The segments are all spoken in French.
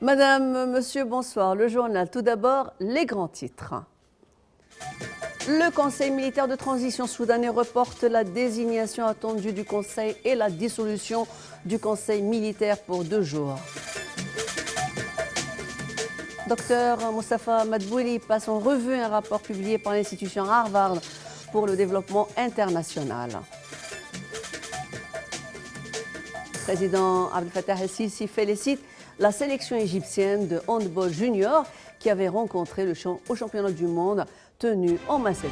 Madame, monsieur, bonsoir. Le journal, tout d'abord, les grands titres. Le Conseil militaire de transition soudanais reporte la désignation attendue du Conseil et la dissolution du Conseil militaire pour 2 jours. Dr Moustapha Madbouli passe en revue un rapport publié par l'institution Harvard pour le développement international. Le président Abdel Fattah el-Sisi félicite la sélection égyptienne de handball junior qui avait rencontré au championnat du monde tenu en Macédoine.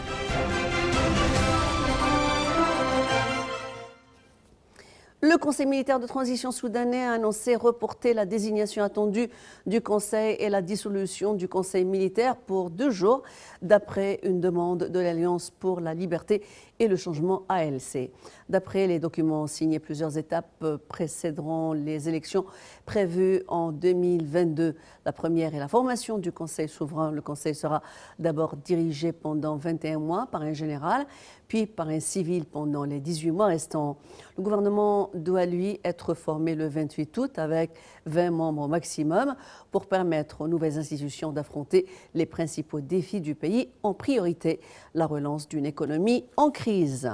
Le Conseil militaire de transition soudanais a annoncé reporter la désignation attendue du Conseil et la dissolution du Conseil militaire pour 2 jours, d'après une demande de l'Alliance pour la liberté et le changement ALC. D'après les documents signés, plusieurs étapes précéderont les élections prévues en 2022. La première est la formation du Conseil souverain. Le Conseil sera d'abord dirigé pendant 21 mois par un général, puis par un civil pendant les 18 mois restants. Le gouvernement doit, lui, être formé le 28 août avec 20 membres au maximum pour permettre aux nouvelles institutions d'affronter les principaux défis du pays, en priorité la relance d'une économie en crise.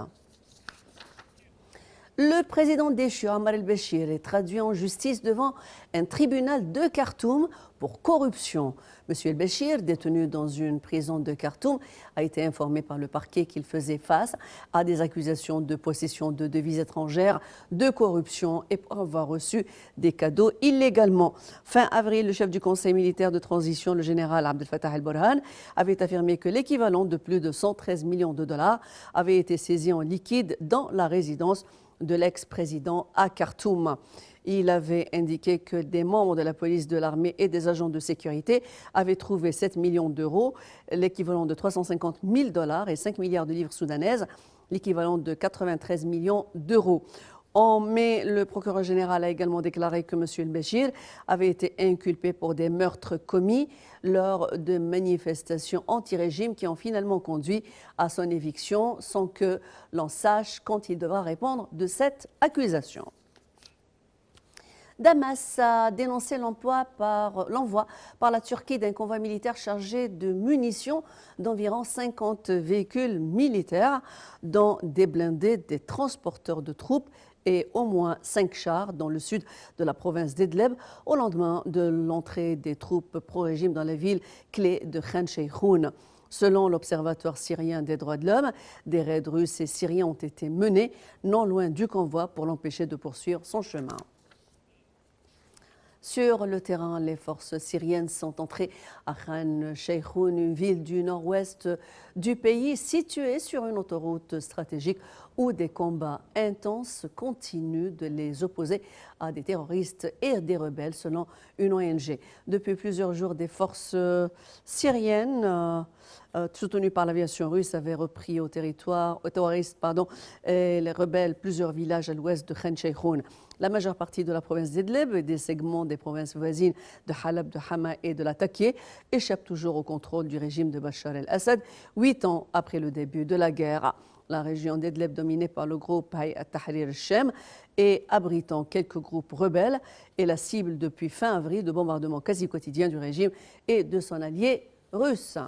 Le président déchu, Omar el-Béchir, est traduit en justice devant un tribunal de Khartoum pour corruption. Monsieur el-Béchir, détenu dans une prison de Khartoum, a été informé par le parquet qu'il faisait face à des accusations de possession de devises étrangères, de corruption et pour avoir reçu des cadeaux illégalement. Fin avril, le chef du Conseil militaire de transition, le général Abdel Fattah el-Burhan, avait affirmé que l'équivalent de plus de 113 millions de dollars avait été saisi en liquide dans la résidence de l'ex-président à Khartoum. Il avait indiqué que des membres de la police, de l'armée et des agents de sécurité avaient trouvé 7 millions d'euros, l'équivalent de 350 000 dollars et 5 milliards de livres soudanaises, l'équivalent de 93 millions d'euros. En mai, le procureur général a également déclaré que M. el-Béchir avait été inculpé pour des meurtres commis lors de manifestations anti-régime qui ont finalement conduit à son éviction sans que l'on sache quand il devra répondre de cette accusation. Damas a dénoncé l'envoi par la Turquie d'un convoi militaire chargé de munitions d'environ 50 véhicules militaires, dont des blindés, des transporteurs de troupes et au moins 5 chars dans le sud de la province d'Idlib, au lendemain de l'entrée des troupes pro-régime dans la ville clé de Khan Sheikhoun. Selon l'Observatoire syrien des droits de l'homme, des raids russes et syriens ont été menés non loin du convoi pour l'empêcher de poursuivre son chemin. Sur le terrain, les forces syriennes sont entrées à Khan Sheikhoun, une ville du nord-ouest du pays située sur une autoroute stratégique où des combats intenses continuent de les opposer à des terroristes et des rebelles, selon une ONG. Depuis plusieurs jours, des forces syriennes soutenues par l'aviation russe avaient repris aux terroristes et les rebelles plusieurs villages à l'ouest de Khan Sheikhoun. La majeure partie de la province d'Idlib et des segments des provinces voisines de Halab, de Hama et de Latakia échappent toujours au contrôle du régime de Bachar el-Assad, 8 ans après le début de la guerre. La région d'Idlib, dominée par le groupe Hayat Tahrir al-Shem et abritant quelques groupes rebelles, est la cible depuis fin avril de bombardements quasi quotidiens du régime et de son allié russe.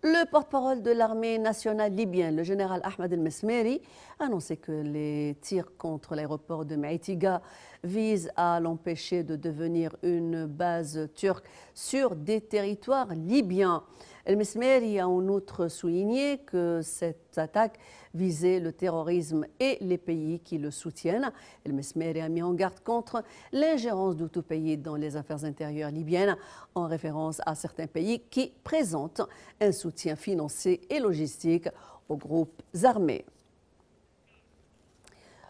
Le porte-parole de l'armée nationale libyenne, le général Ahmed el-Mesmeri, a annoncé que les tirs contre l'aéroport de Maïtiga visent à l'empêcher de devenir une base turque sur des territoires libyens. El-Mesmeri a en outre souligné que cette attaque visait le terrorisme et les pays qui le soutiennent. El-Mesmeri a mis en garde contre l'ingérence de tout pays dans les affaires intérieures libyennes, en référence à certains pays qui présentent un soutien financier et logistique aux groupes armés.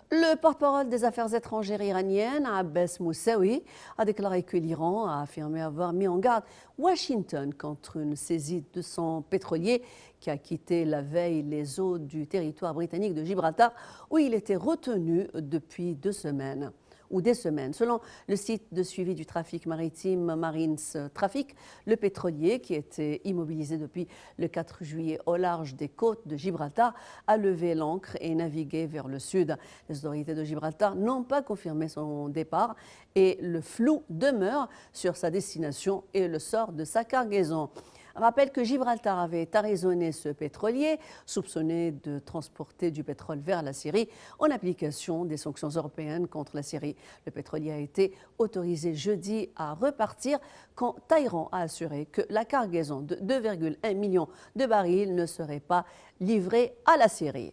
Le porte-parole des affaires étrangères iraniennes, Abbas Moussaoui, a déclaré que l'Iran a affirmé avoir mis en garde Washington contre une saisie de son pétrolier qui a quitté la veille les eaux du territoire britannique de Gibraltar, où il était retenu depuis 2 semaines. ou des semaines. Selon le site de suivi du trafic maritime Marines Traffic, le pétrolier, qui était immobilisé depuis le 4 juillet au large des côtes de Gibraltar, a levé l'ancre et navigué vers le sud. Les autorités de Gibraltar n'ont pas confirmé son départ et le flou demeure sur sa destination et le sort de sa cargaison. Rappelle que Gibraltar avait arraisonné ce pétrolier, soupçonné de transporter du pétrole vers la Syrie, en application des sanctions européennes contre la Syrie. Le pétrolier a été autorisé jeudi à repartir quand Téhéran a assuré que la cargaison de 2,1 millions de barils ne serait pas livrée à la Syrie.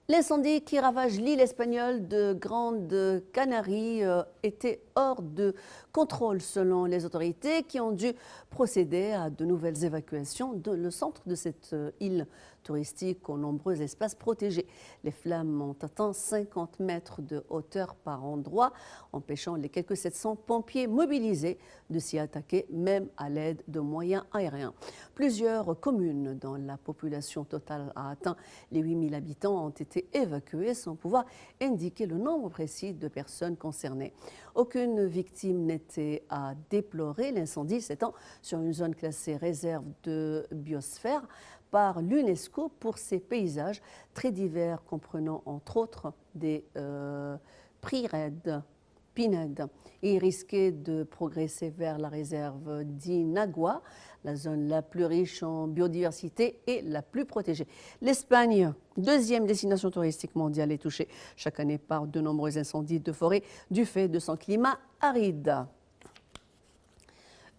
L'incendie qui ravage l'île espagnole de Grande Canarie était hors de contrôle selon les autorités qui ont dû procéder à de nouvelles évacuations de le centre de cette île touristique aux nombreux espaces protégés. Les flammes ont atteint 50 mètres de hauteur par endroit, empêchant les quelques 700 pompiers mobilisés de s'y attaquer, même à l'aide de moyens aériens. Plusieurs communes dont la population totale a atteint les 8000 habitants ont été évacuées sans pouvoir indiquer le nombre précis de personnes concernées. Aucune victime n'était à déplorer. L'incendie s'étend sur une zone classée réserve de biosphère par l'UNESCO pour ses paysages très divers, comprenant entre autres des pinèdes. Il risquait de progresser vers la réserve d'Inagua, la zone la plus riche en biodiversité et la plus protégée. L'Espagne, deuxième destination touristique mondiale, est touchée chaque année par de nombreux incendies de forêt du fait de son climat aride.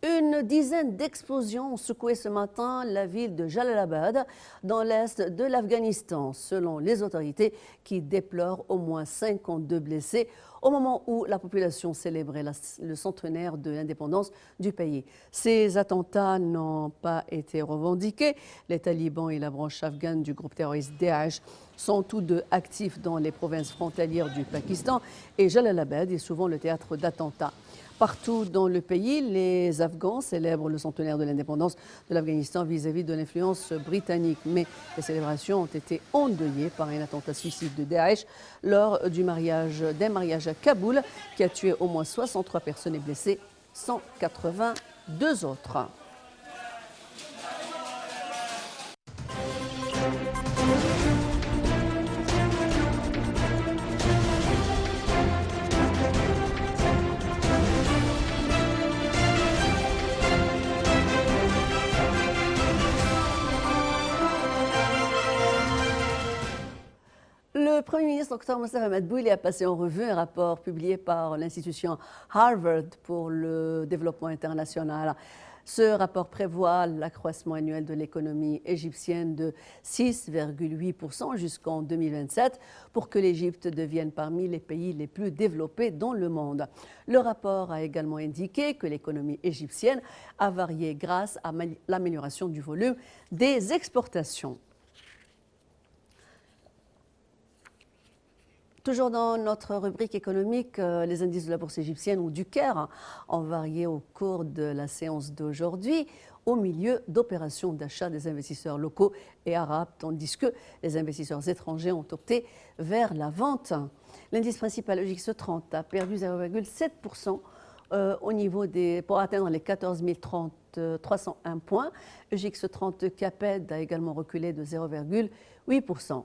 Une dizaine d'explosions ont secoué ce matin la ville de Jalalabad, dans l'est de l'Afghanistan, selon les autorités qui déplorent au moins 52 blessés au moment où la population célébrait le centenaire de l'indépendance du pays. Ces attentats n'ont pas été revendiqués. Les talibans et la branche afghane du groupe terroriste Daesh sont tous deux actifs dans les provinces frontalières du Pakistan et Jalalabad est souvent le théâtre d'attentats. Partout dans le pays, les Afghans célèbrent le centenaire de l'indépendance de l'Afghanistan vis-à-vis de l'influence britannique. Mais les célébrations ont été endeuillées par un attentat suicide de Daesh lors d'un mariage à Kaboul qui a tué au moins 63 personnes et blessé 182 autres. Le Premier ministre Dr Moustapha Madbouli a passé en revue un rapport publié par l'institution Harvard pour le développement international. Ce rapport prévoit l'accroissement annuel de l'économie égyptienne de 6,8% jusqu'en 2027 pour que l'Égypte devienne parmi les pays les plus développés dans le monde. Le rapport a également indiqué que l'économie égyptienne a varié grâce à l'amélioration du volume des exportations. Toujours dans notre rubrique économique, les indices de la bourse égyptienne ou du Caire ont varié au cours de la séance d'aujourd'hui au milieu d'opérations d'achat des investisseurs locaux et arabes, tandis que les investisseurs étrangers ont opté vers la vente. L'indice principal EJX30 a perdu 0,7% au niveau pour atteindre les 14 301 points. EJX30 Caped a également reculé de 0,8%.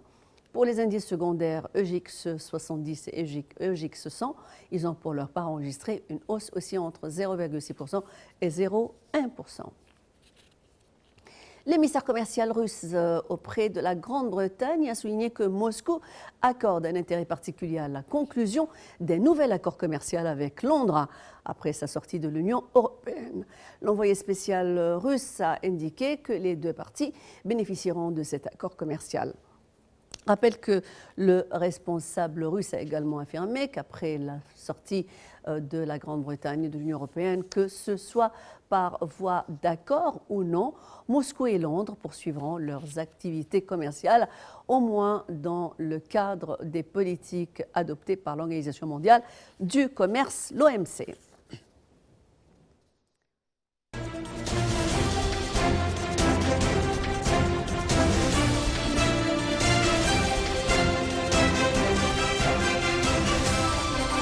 Pour les indices secondaires EJX 70 et EJX 100, ils ont pour leur part enregistré une hausse aussi entre 0,6% et 0,1%. L'émissaire commercial russe auprès de la Grande-Bretagne a souligné que Moscou accorde un intérêt particulier à la conclusion d'un nouvel accord commercial avec Londres après sa sortie de l'Union européenne. L'envoyé spécial russe a indiqué que les deux parties bénéficieront de cet accord commercial. Rappelle que le responsable russe a également affirmé qu'après la sortie de la Grande-Bretagne de l'Union européenne, que ce soit par voie d'accord ou non, Moscou et Londres poursuivront leurs activités commerciales, au moins dans le cadre des politiques adoptées par l'Organisation mondiale du commerce, l'OMC.